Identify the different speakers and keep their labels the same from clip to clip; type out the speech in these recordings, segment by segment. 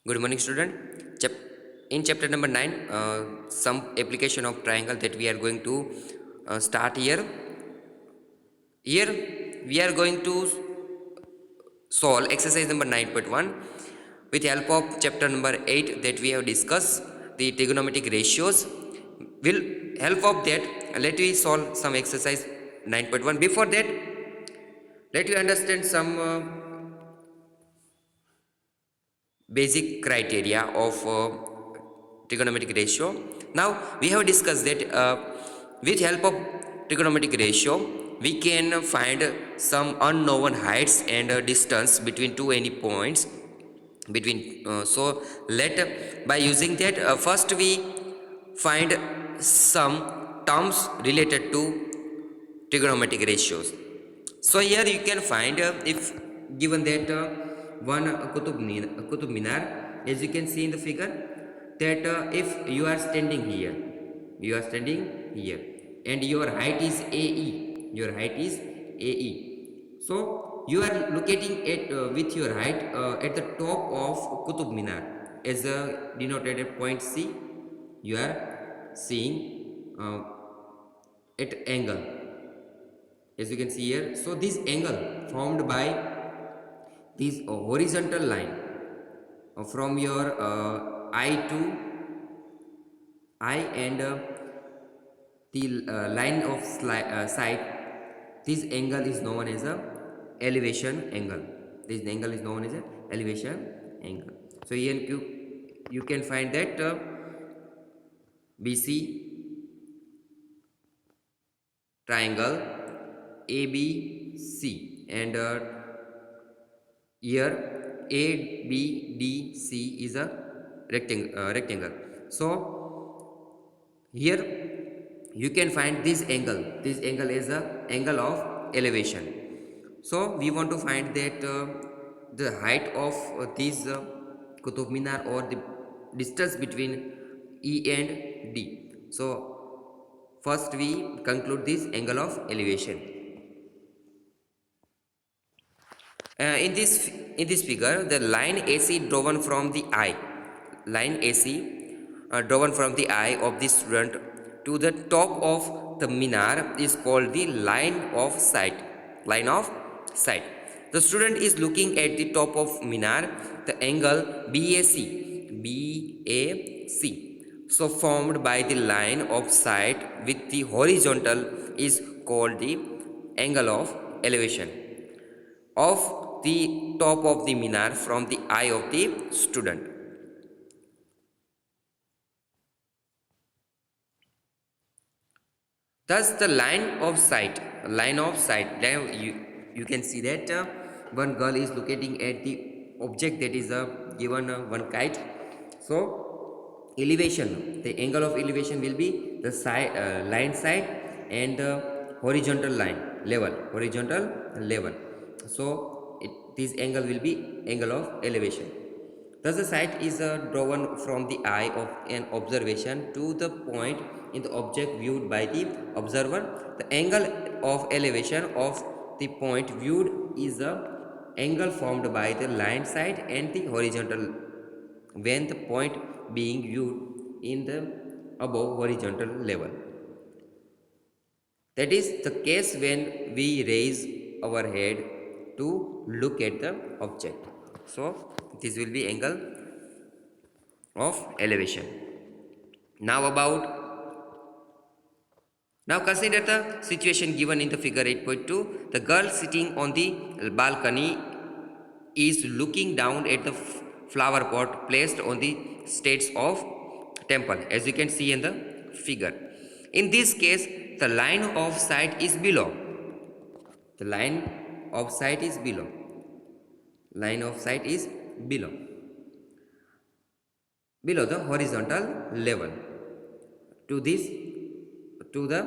Speaker 1: Good morning, student. In chapter number 9, some application of triangle that we are going to start here. Here, we are going to solve exercise number 9.1 with help of chapter number 8 that we have discussed the trigonometric ratios. Will help of that, let me solve some exercise 9.1. Before that, let you understand some basic criteria of trigonometric ratio. Now we have discussed that with help of trigonometric ratio we can find some unknown heights and distance between two any points between. So let by using that first we find some terms related to trigonometric ratios. So here you can find if given that one Qutub Minar, as you can see in the figure, that if you are standing here, and your height is AE. So you are locating at with your height at the top of Qutub Minar as denoted at point C. You are seeing at angle, as you can see here. So this angle formed by this horizontal line from your eye to eye and the line of sight, this angle is known as a elevation angle. This angle is known as a elevation angle. So here you can find that BC triangle ABC, and here ABDC is a rectangle. So here you can find this angle. This angle is a angle of elevation. So we want to find that the height of this Qutub Minar, or the distance between E and D. So first we conclude this angle of elevation. In this figure, the line AC drawn from the eye, drawn from the eye of the student to the top of the minar is called the line of sight. Line of sight. The student is looking at the top of minar. The angle BAC, so formed by the line of sight with the horizontal, is called the angle of elevation of the top of the minar from the eye of the student. Thus the line of sight, now you can see that one girl is locating at the object that is given one kite. So elevation, the angle of elevation will be the side, line side, and horizontal level. So this angle will be angle of elevation. Thus the sight is drawn from the eye of an observation to the point in the object viewed by the observer. The angle of elevation of the point viewed is the angle formed by the line side and the horizontal when the point being viewed in the above horizontal level. That is the case when we raise our head to look at the object. So this will be angle of elevation. Now consider the situation given in the figure 8.2. The girl sitting on the balcony is looking down at the flower pot placed on the steps of temple, as you can see in the figure. In this case, the line of sight is below. The line of sight is below. Line of sight is below the horizontal level to the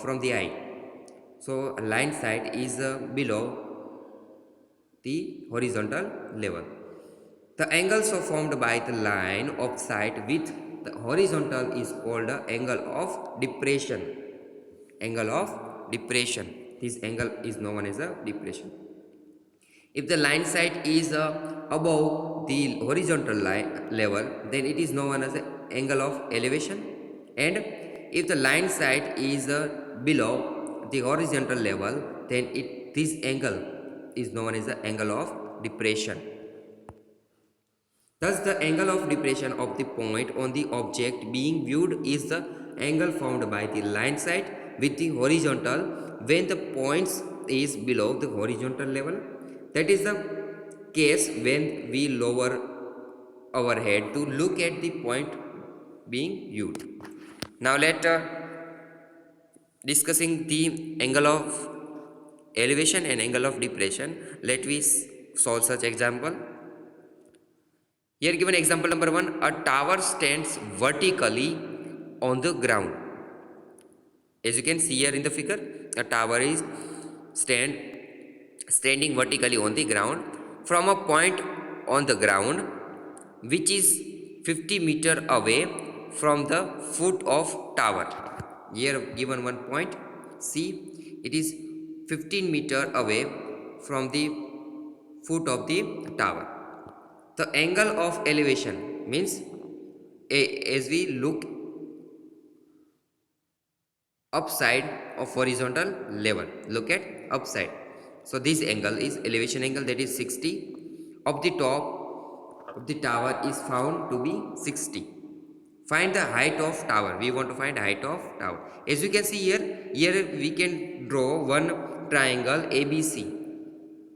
Speaker 1: from the eye. So line side is below the horizontal level. The angle so formed by the line of sight with the horizontal is called the angle of depression. This angle is known as a depression. If the line sight is above the horizontal line level, then it is known as the angle of elevation. And if the line sight is below the horizontal level, then this angle is known as the angle of depression. Thus, the angle of depression of the point on the object being viewed is the angle found by the line sight with the horizontal when the point is below the horizontal level. That is the case when we lower our head to look at the point being viewed. Now let discussing the angle of elevation and angle of depression. Let we solve such example. Here given example number 1, a tower stands vertically on the ground. As you can see here in the figure, a tower is standing vertically on the ground from a point on the ground which is 50 meter away from the foot of tower. Here given one point, see, it is 15 meter away from the foot of the tower. The angle of elevation means as we look upside of horizontal level, look at upside, so this angle is elevation angle, that is 60 of the top of the tower is found to be 60. Find the height of tower. We want to find height of tower. As you can see here we can draw one triangle ABC,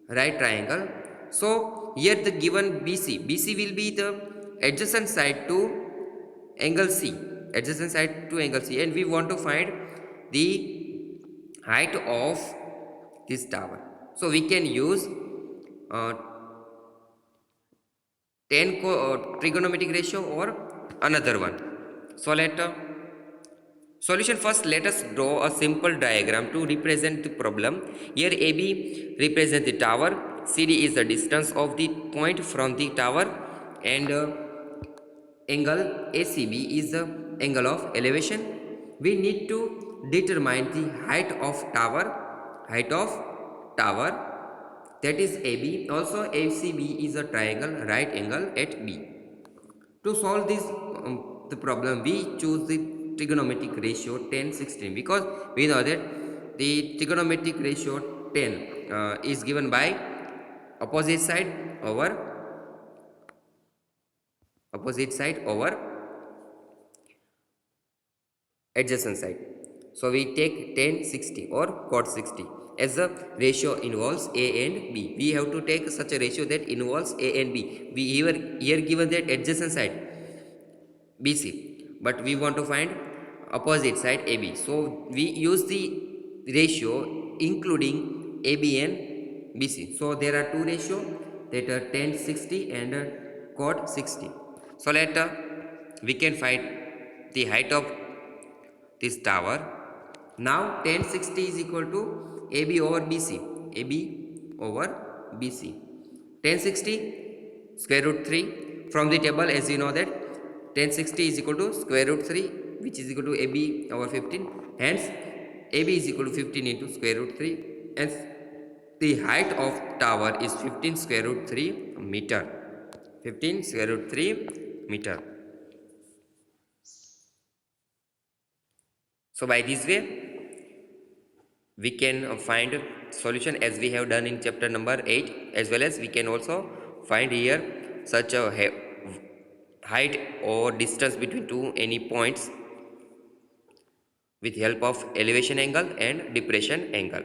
Speaker 1: right triangle. So here the given BC will be the adjacent side to angle C, adjacent side to angle C, and we want to find the height of this tower. So we can use uh, 10 trigonometric ratio or another one. So let solution. First, let us draw a simple diagram to represent the problem. Here AB represents the tower, CD is the distance of the point from the tower, and angle ACB is the angle of elevation. We need to determine the height of tower, that is AB. Also ACB is a triangle right angle at B. To solve this the problem, we choose the trigonometric ratio 10:16 because we know that the trigonometric ratio 10 is given by opposite side over adjacent side. So we take 10:60 or cot 60 as the ratio involves A and B. We have to take such a ratio that involves A and B. We here given that adjacent side BC, but we want to find opposite side AB. So we use the ratio including AB and BC. So there are two ratio, that are 10:60 and cot 60. So let we can find the height of this tower. Now 10:60 is equal to AB over BC. AB over BC. 10:60 square root 3. From the table, as you know that 10:60 is equal to square root 3, which is equal to AB over 15. Hence AB is equal to 15 into square root 3. Hence the height of tower is 15 square root 3 meter. 15 square root 3 meter. So by this way we can find solution as we have done in chapter number 8, as well as we can also find here such a height or distance between two any points with help of elevation angle and depression angle.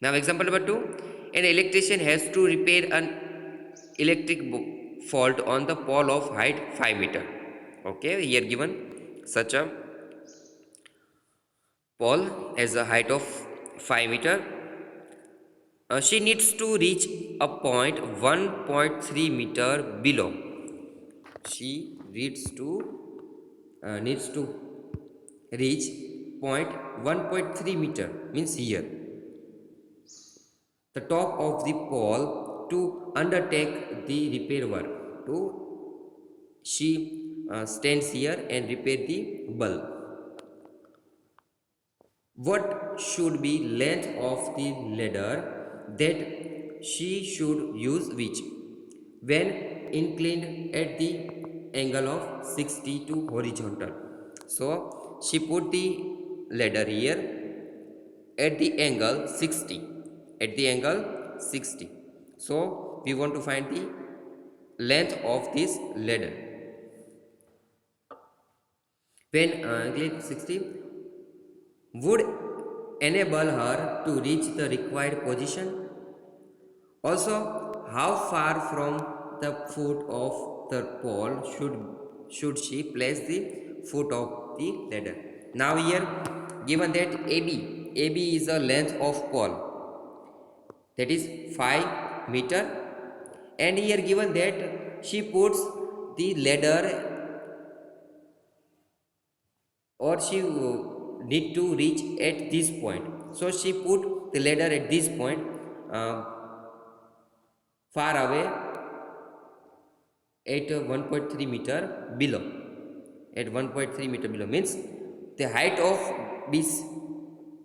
Speaker 1: Now example number 2, an electrician has to repair an electric fault on the pole of height 5 meter. Okay, here given such a pole as a height of 5 meter. She needs to reach a point 1.3 meter below. She needs to reach point 1.3 meter, means here the top of the pole, to undertake the repair work. To she stands here and repair the bulb. What should be length of the ladder that she should use which when inclined at the angle of 60 to horizontal. So she put the ladder here at the angle 60, at the angle 60. So we want to find the length of this ladder when inclined 60 would enable her to reach the required position. Also, how far from the foot of the pole should she place the foot of the ladder? Now here given that AB is the length of pole, that is 5 meter, and here given that she puts the ladder, or she need to reach at this point. So she put the ladder at this point, uh, far away at 1.3 meter below. At 1.3 meter below means the height of this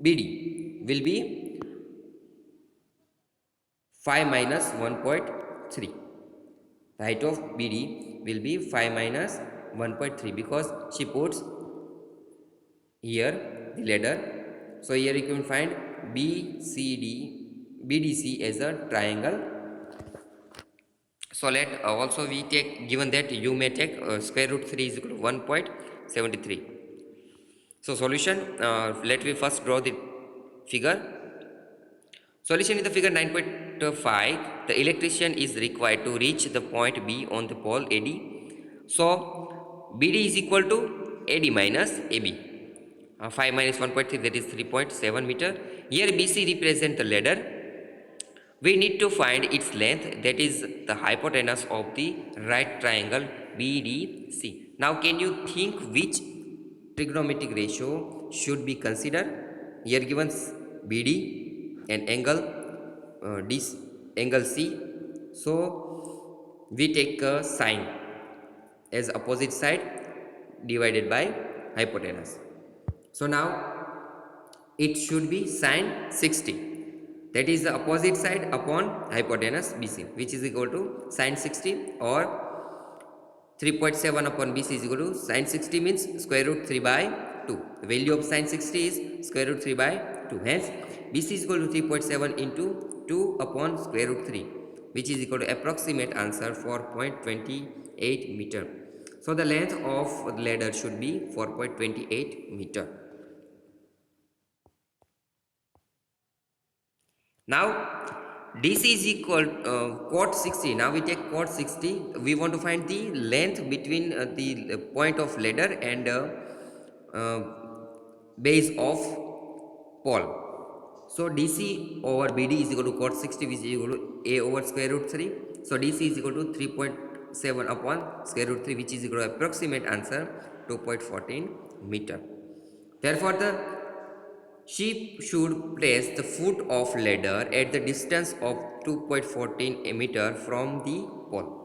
Speaker 1: BD will be 5 minus 1.3. The height of BD will be 5 minus 1.3 because she puts here the ladder. So here you can find BDC as a triangle. So let also we take, given that you may take square root 3 is equal to 1.73. So solution, let me first draw the figure. Solution in the figure 9.5, the electrician is required to reach the point B on the pole AD. So BD is equal to AD minus AB. 5 minus 1.3, that is 3.7 meter. Here BC represents the ladder. We need to find its length, that is the hypotenuse of the right triangle BDC. Now can you think which trigonometric ratio should be considered? Here given BD and angle this angle C. So we take a sine as opposite side divided by hypotenuse. So now it should be sine 60. That is the opposite side upon hypotenuse BC, which is equal to sine 60, or 3.7 upon BC is equal to sine 60 means square root 3 by 2. The value of sine 60 is square root 3 by 2. Hence, BC is equal to 3.7 into 2 upon square root 3, which is equal to approximate answer 4.28 meter. So the length of the ladder should be 4.28 meter. Now DC is equal cot 60. Now we take cot 60. We want to find the length between the point of ladder and uh, base of pole. So DC over BD is equal to cot 60, which is equal to A over square root 3. So DC is equal to 3.7 upon square root 3, which is equal to approximate answer 2.14 meter. Therefore the she should place the foot of ladder at the distance of 2.14 meter from the pole.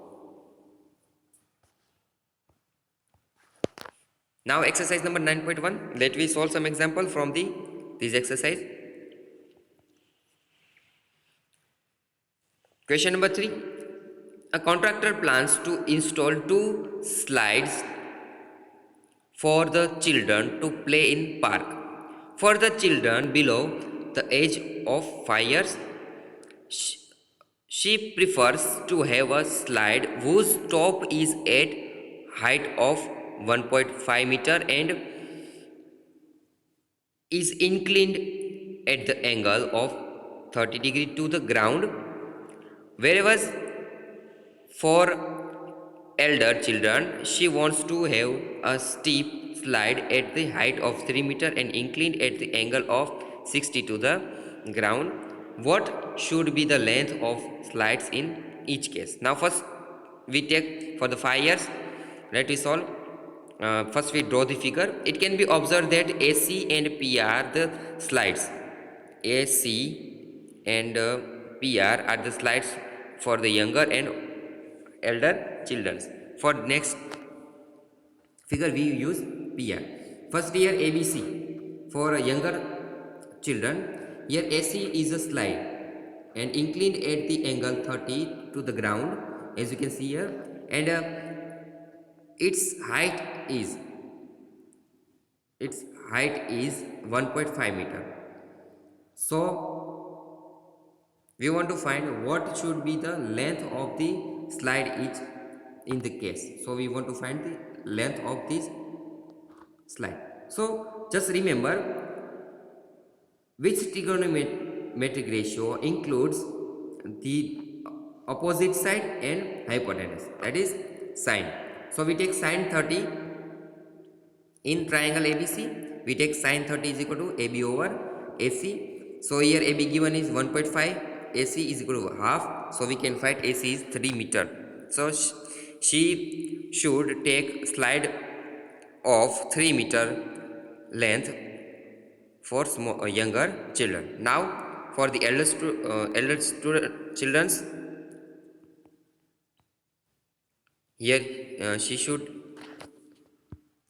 Speaker 1: Now exercise number 9.1. Let me solve some example from this exercise. Question number 3. A contractor plans to install 2 slides for the children to play in park. For the children below the age of 5 years, she prefers to have a slide whose top is at height of 1.5 meter and is inclined at the angle of 30 degree to the ground, whereas for elder children she wants to have a steep slide at the height of 3 meter and inclined at the angle of 60 to the ground. What should be the length of slides in each case? Now first we take for the 5 years. Let us solve. First we draw the figure. It can be observed that AC and PR the slides. AC and PR are the slides for the younger and elder children. For next figure we use PR. First here ABC for younger children. Here AC is a slide and inclined at the angle 30 to the ground, as you can see here, and its height is its height is 1.5 meter. So we want to find what should be the length of the slide each in the case. So we want to find the length of this slide. So just remember which trigonometric ratio includes the opposite side and hypotenuse, that is sine. So we take sine 30 in triangle ABC. We take sine 30 is equal to AB over AC. So here AB given is 1.5, AC is equal to half. So we can find AC is 3 meter. So she should take slide of 3 meter length for younger children. Now for the children's, here she should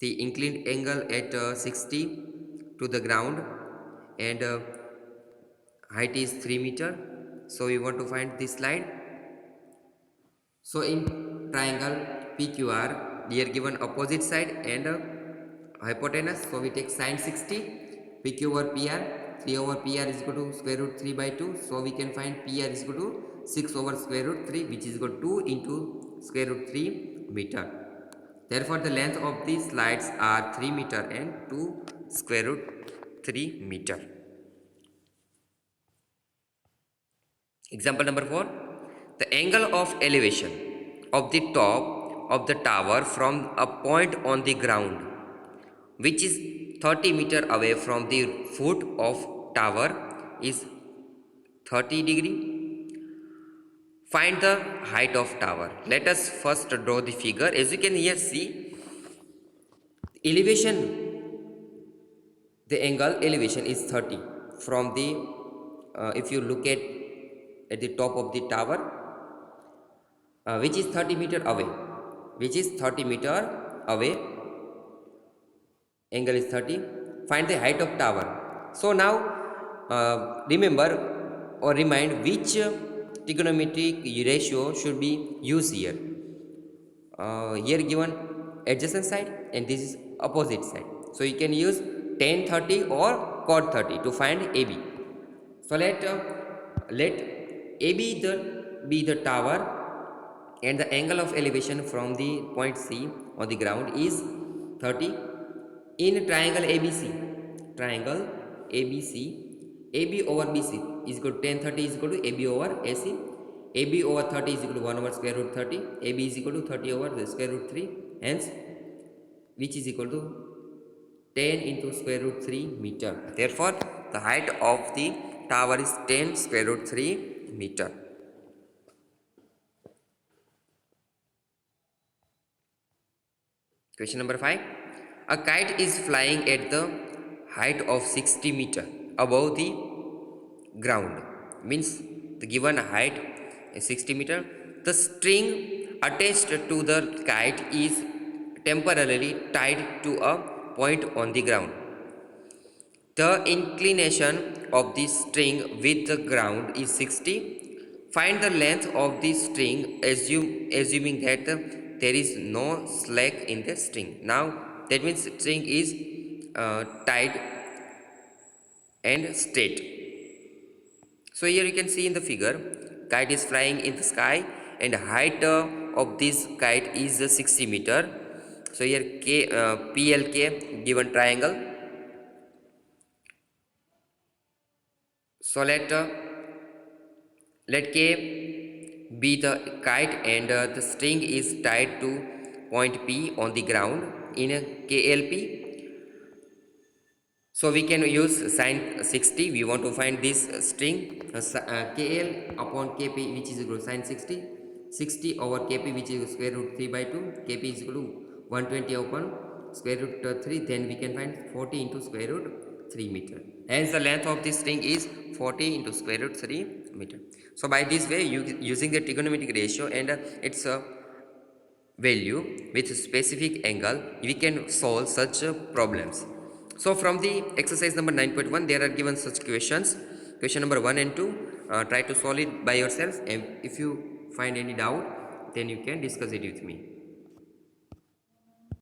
Speaker 1: the inclined angle at 60 to the ground, and height is 3 meter. So we want to find this slide. So in triangle PQR, they are given opposite side and hypotenuse. So we take sine 60, PQ over PR. 3 over PR is equal to square root 3 by 2. So we can find PR is equal to 6 over square root 3, which is equal to 2 into square root 3 meter. Therefore, the length of these slides are 3 meter and 2 square root 3 meter. Example number 4. The angle of elevation of the top of the tower from a point on the ground which is 30 meter away from the foot of tower is 30 degree. Find the height of tower. Let us first draw the figure. As you can here see, elevation, the angle elevation is 30 from the if you look at the top of the tower, which is 30 meter away, which is 30 meter away, angle is 30. Find the height of tower. So now remember or remind which trigonometric ratio should be used here. Here given adjacent side and this is opposite side. So you can use tan 30 or cot 30 to find AB. So let AB be the tower, and the angle of elevation from the point C on the ground is 30. In triangle ABC, triangle ABC, AB over BC is equal to tan 30 is equal to AB over AC. AB over 30 is equal to 1 over square root 30. AB is equal to 30 over the square root 3. Hence, which is equal to 10 into square root 3 meter. Therefore, the height of the tower is 10 square root 3 meter. Question number 5. A kite is flying at the height of 60 meter above the ground. Means the given height is 60 meter. The string attached to the kite is temporarily tied to a point on the ground. The inclination of the string with the ground is 60. Find the length of the string assuming that there is no slack in the string. Now that means the string is tied and straight. So here you can see in the figure, kite is flying in the sky and height of this kite is 60 meter. So here PLK given triangle. So let K be the kite and the string is tied to point P on the ground in a KLP. So we can use sine 60. We want to find this string KL upon KP, which is equal to sine 60. 60 over KP, which is square root 3 by 2. KP is equal to 120 upon square root 3. Then we can find 40 into square root 3 meter. Hence the length of this string is 40 into square root 3 meter. So by this way, using the trigonometric ratio and its value with specific angle, we can solve such problems. So from the exercise number 9.1, there are given such questions. Question number 1 and 2. try to solve it by yourself, and if you find any doubt, then you can discuss it with me.